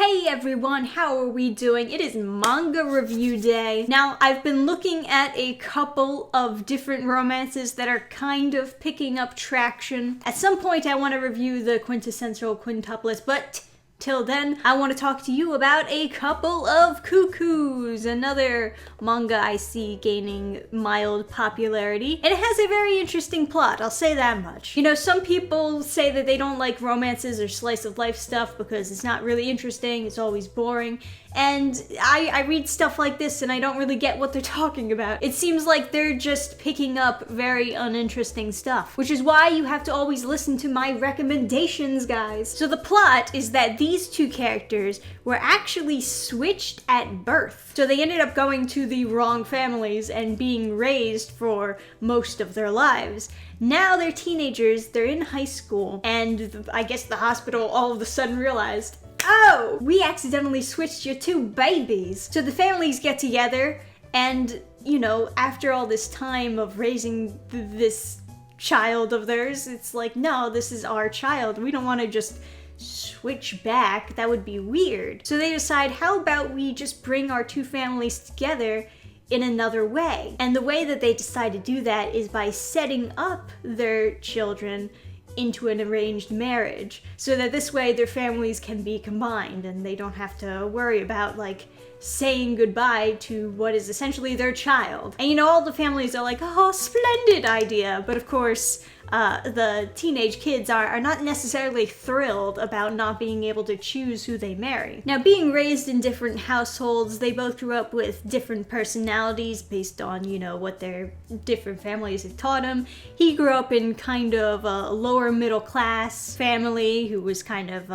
Hey everyone, how are we doing? It is manga review day. Now, I've been looking at a couple of different romances that are kind of picking up traction. At some point, I want to review the quintessential quintuplets, but till then, I want to talk to you about a couple of Cuckoos, another manga I see gaining mild popularity. And it has a very interesting plot, I'll say that much. You know, some people say that they don't like romances or slice of life stuff because it's not really interesting, it's always boring. And I read stuff like this and I don't really get what they're talking about. It seems like they're just picking up very uninteresting stuff, which is why you have to always listen to my recommendations, guys. So the plot is that these two characters were actually switched at birth. So they ended up going to the wrong families and being raised for most of their lives. Now they're teenagers, they're in high school, and I guess the hospital all of a sudden realized, oh, we accidentally switched your two babies. So the families get together and, you know, after all this time of raising this child of theirs, it's like, no, this is our child. We don't want to just switch back. That would be weird. So they decide, how about we just bring our two families together in another way? And the way that they decide to do that is by setting up their children into an arranged marriage, so that this way their families can be combined and they don't have to worry about like saying goodbye to what is essentially their child. And you know, all the families are like, oh, splendid idea, but of course the teenage kids are not necessarily thrilled about not being able to choose who they marry. Now, being raised in different households, they both grew up with different personalities based on, you know, what their different families have taught them. He grew up in kind of a lower middle class family who was kind of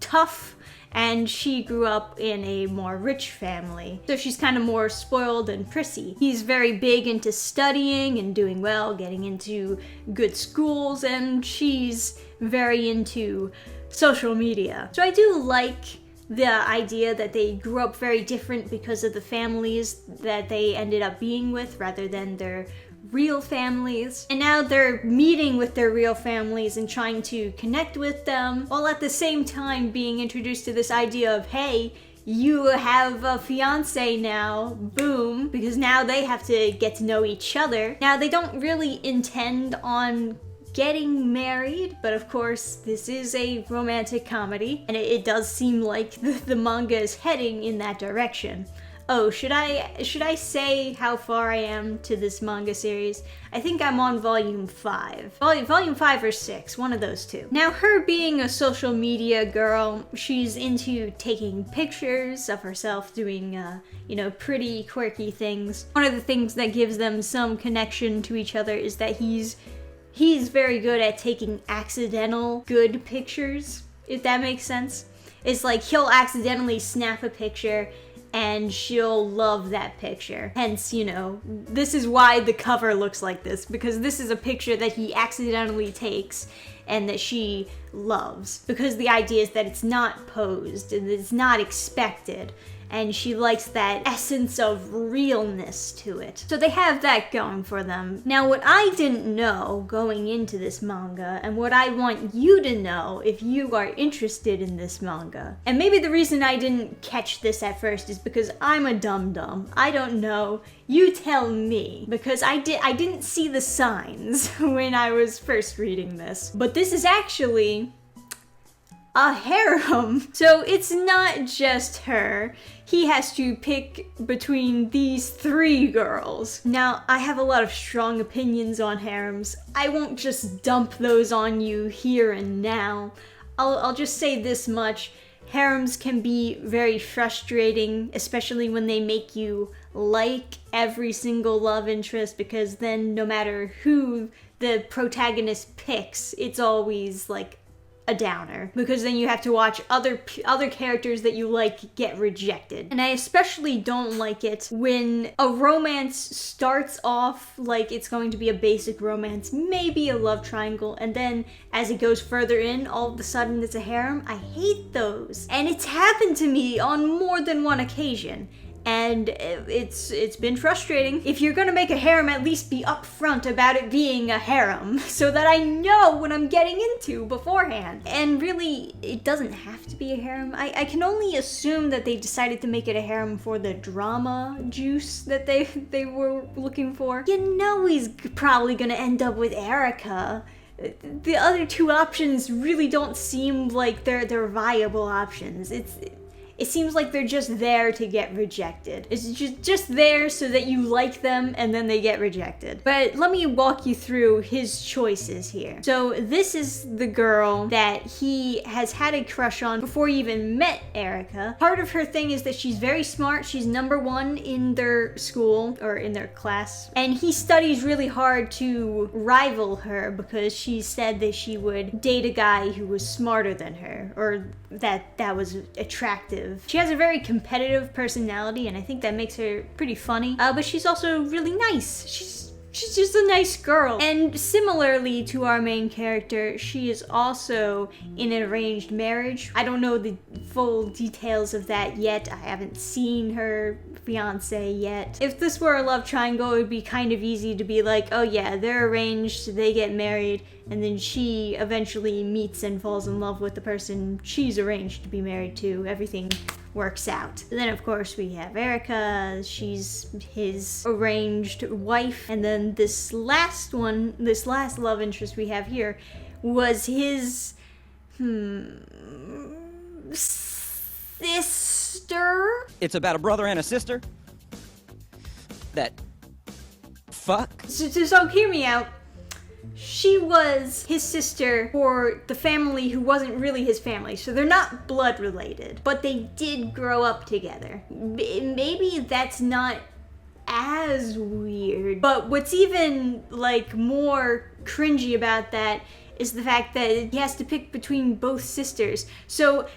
tough, and she grew up in a more rich family. So she's kind of more spoiled and prissy. He's very big into studying and doing well, getting into good schools, and she's very into social media. So I do like the idea that they grew up very different because of the families that they ended up being with rather than their real families. And now they're meeting with their real families and trying to connect with them, while at the same time being introduced to this idea of, hey, you have a fiance now, boom, because now they have to get to know each other. Now, they don't really intend on getting married, but of course this is a romantic comedy, and it does seem like the manga is heading in that direction. Oh, should I say how far I am to this manga series? I think I'm on volume 5. Volume 5 or 6, one of those two. Now, her being a social media girl, she's into taking pictures of herself doing, you know, pretty quirky things. One of the things that gives them some connection to each other is that he's very good at taking accidental good pictures, if that makes sense. It's like he'll accidentally snap a picture and she'll love that picture. Hence, you know, this is why the cover looks like this, because this is a picture that he accidentally takes and that she loves. Because the idea is that it's not posed and it's not expected, and she likes that essence of realness to it. So they have that going for them. Now, what I didn't know going into this manga, and what I want you to know if you are interested in this manga, and maybe the reason I didn't catch this at first is because I'm a dum-dum. I don't know. You tell me, because I didn't see the signs when I was first reading this. But this is actually a harem. So it's not just her. He has to pick between these 3 girls. Now, I have a lot of strong opinions on harems. I won't just dump those on you here and now. I'll just say this much. Harems can be very frustrating, especially when they make you like every single love interest, because then no matter who the protagonist picks, it's always like a downer, because then you have to watch other characters that you like get rejected. And I especially don't like it when a romance starts off like it's going to be a basic romance, maybe a love triangle, and then as it goes further in, all of a sudden it's a harem. I hate those. And it's happened to me on more than one occasion. and it's been frustrating. If you're gonna make a harem, at least be upfront about it being a harem so that I know what I'm getting into beforehand. And really, it doesn't have to be a harem. I can only assume that they decided to make it a harem for the drama juice that they were looking for. You know he's probably gonna end up with Erica. The other two options really don't seem like they're viable options. It seems like they're just there to get rejected. It's just there so that you like them and then they get rejected. But let me walk you through his choices here. So this is the girl that he has had a crush on before he even met Erica. Part of her thing is that she's very smart. She's #1 in their school or in their class. And he studies really hard to rival her because she said that she would date a guy who was smarter than her, or that was attractive. She has a very competitive personality, and I think that makes her pretty funny. But she's also really nice. She's just a nice girl. And similarly to our main character, she is also in an arranged marriage. I don't know the full details of that yet. I haven't seen her fiance yet. If this were a love triangle, it would be kind of easy to be like, oh yeah, they're arranged, they get married, and then she eventually meets and falls in love with the person she's arranged to be married to. Everything works out. And then of course we have Erica, she's his arranged wife, and then this last love interest we have here was his sister? It's about a brother and a sister that fuck. So hear me out. She was his sister for the family who wasn't really his family, so they're not blood related, but they did grow up together. Maybe that's not as weird, but what's even like more cringy about that is the fact that he has to pick between both sisters. So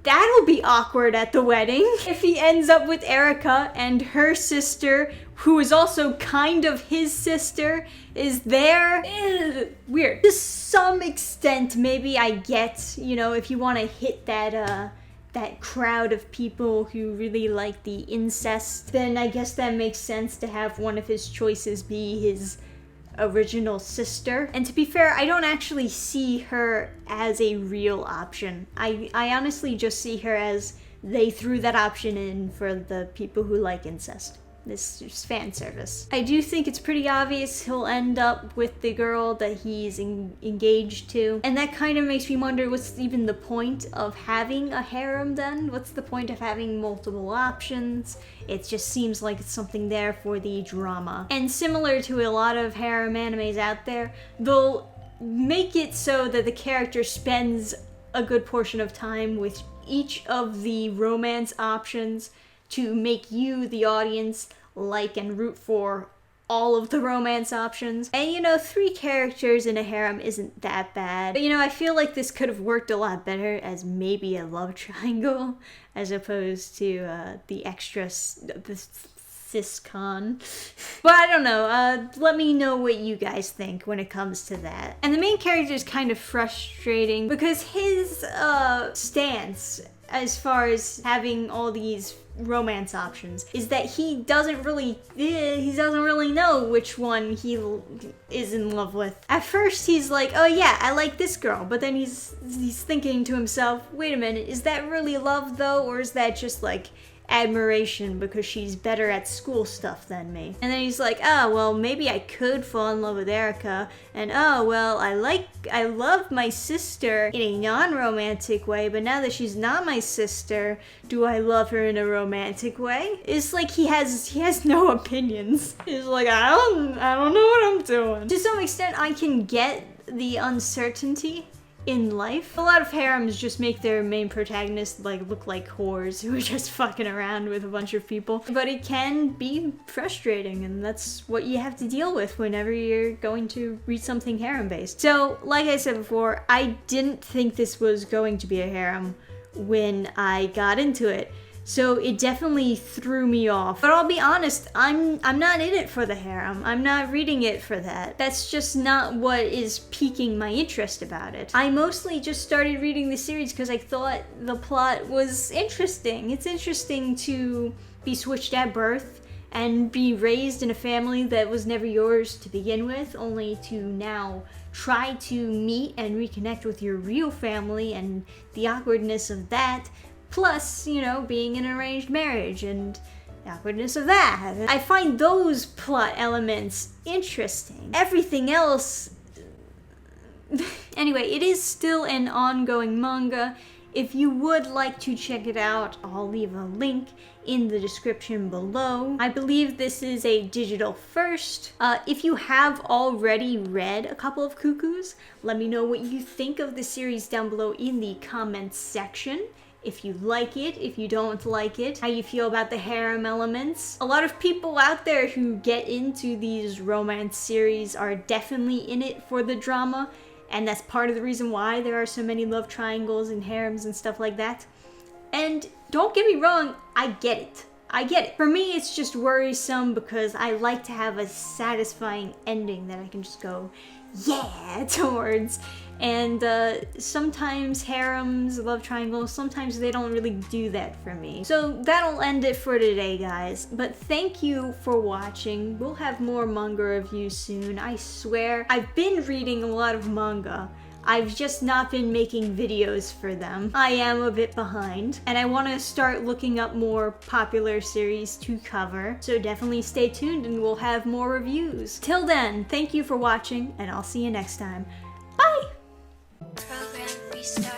that'll be awkward at the wedding if he ends up with Erica and her sister, who is also kind of his sister, is there. Weird. To some extent, maybe I get, you know, if you want to hit that crowd of people who really like the incest, then I guess that makes sense to have one of his choices be his original sister. And to be fair, I don't actually see her as a real option. I honestly just see her as they threw that option in for the people who like incest. This is fan service. I do think it's pretty obvious he'll end up with the girl that he's engaged to. And that kind of makes me wonder, what's even the point of having a harem then? What's the point of having multiple options? It just seems like it's something there for the drama. And similar to a lot of harem animes out there, they'll make it so that the character spends a good portion of time with each of the romance options to make you, the audience, like and root for all of the romance options. And you know, 3 characters in a harem isn't that bad. But you know, I feel like this could have worked a lot better as maybe a love triangle as opposed to the extras, the siscon. But I don't know, let me know what you guys think when it comes to that. And the main character is kind of frustrating because his stance as far as having all these romance options is that he doesn't really know which one he is in love with. At first he's like, oh yeah, I like this girl, but then he's thinking to himself, wait a minute, is that really love though, or is that just like admiration because she's better at school stuff than me? And then he's like, oh well, maybe I could fall in love with Erica, and oh well, I love my sister in a non-romantic way, but now that she's not my sister, do I love her in a romantic way? It's like he has no opinions. He's like, I don't know what I'm doing. To some extent, I can get the uncertainty in life. A lot of harems just make their main protagonists look like whores who are just fucking around with a bunch of people. But it can be frustrating, and that's what you have to deal with whenever you're going to read something harem-based. So, like I said before, I didn't think this was going to be a harem when I got into it. So it definitely threw me off. But I'll be honest, I'm not in it for the harem. I'm not reading it for that. That's just not what is piquing my interest about it. I mostly just started reading the series because I thought the plot was interesting. It's interesting to be switched at birth and be raised in a family that was never yours to begin with, only to now try to meet and reconnect with your real family and the awkwardness of that, plus, you know, being in an arranged marriage and the awkwardness of that. I find those plot elements interesting. Everything else... Anyway, it is still an ongoing manga. If you would like to check it out, I'll leave a link in the description below. I believe this is a digital first. If you have already read a couple of Cuckoos, let me know what you think of the series down below in the comments section. If you like it, if you don't like it, how you feel about the harem elements. A lot of people out there who get into these romance series are definitely in it for the drama, and that's part of the reason why there are so many love triangles and harems and stuff like that. And don't get me wrong, I get it. I get it. For me, it's just worrisome because I like to have a satisfying ending that I can just go, yeah, towards. And sometimes harems, love triangles, sometimes they don't really do that for me. So that'll end it for today, guys. But thank you for watching. We'll have more manga reviews soon, I swear. I've been reading a lot of manga. I've just not been making videos for them. I am a bit behind, and I want to start looking up more popular series to cover. So definitely stay tuned and we'll have more reviews. Till then, thank you for watching, and I'll see you next time. Bye! Program restart.